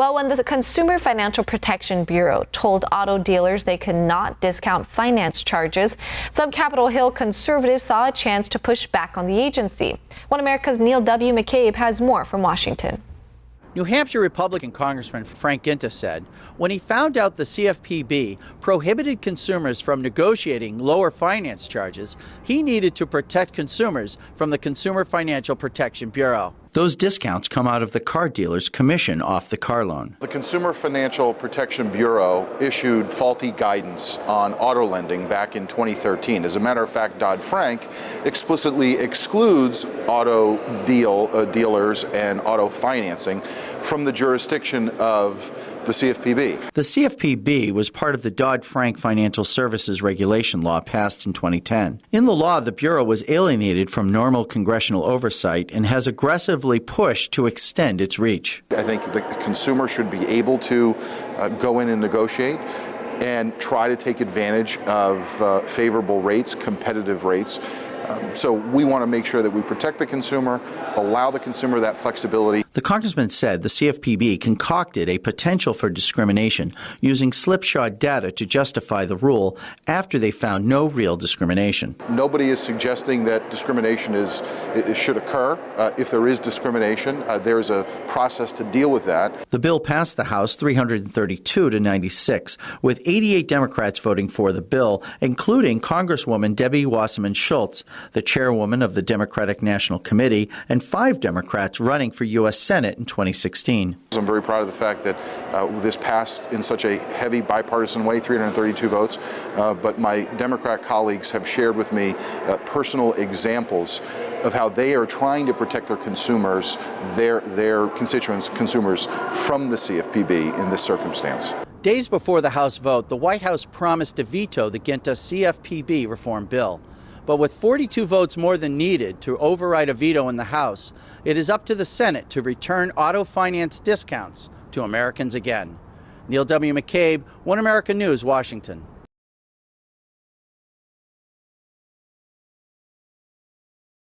Well, when the Consumer Financial Protection Bureau told auto dealers they could not discount finance charges, some Capitol Hill conservatives saw a chance to push back on the agency. One America's Neil W. McCabe has more from Washington. New Hampshire Republican Congressman Frank Guinta said when he found out the CFPB prohibited consumers from negotiating lower finance charges, he needed to protect consumers from the Consumer Financial Protection Bureau. Those discounts come out of the car dealer's commission off the car loan. The Consumer Financial Protection Bureau issued faulty guidance on auto lending back in 2013. As a matter of fact, Dodd-Frank explicitly excludes auto dealers and auto financing from the jurisdiction of the CFPB. The CFPB was part of the Dodd-Frank Financial Services Regulation law passed in 2010. In the law, the Bureau was alienated from normal congressional oversight and has aggressively pushed to extend its reach. I think the consumer should be able to go in and negotiate and try to take advantage of favorable rates, competitive rates. So we want to make sure that we protect the consumer, allow the consumer that flexibility. The congressman said the CFPB concocted a potential for discrimination using slipshod data to justify the rule after they found no real discrimination. Nobody is suggesting that discrimination should occur. If there is discrimination, there is a process to deal with that. The bill passed the House 332 to 96, with 88 Democrats voting for the bill, including Congresswoman Debbie Wasserman Schultz, the chairwoman of the Democratic National Committee, and 5 Democrats running for U.S. Senate in 2016. I'm very proud of the fact that this passed in such a heavy bipartisan way, 332 votes, but my Democrat colleagues have shared with me personal examples of how they are trying to protect their consumers, their constituents, consumers, from the CFPB in this circumstance. Days before the House vote, the White House promised to veto the Guinta CFPB reform bill. But with 42 votes more than needed to override a veto in the House, it is up to the Senate to return auto finance discounts to Americans again. Neil W. McCabe, One America News, Washington.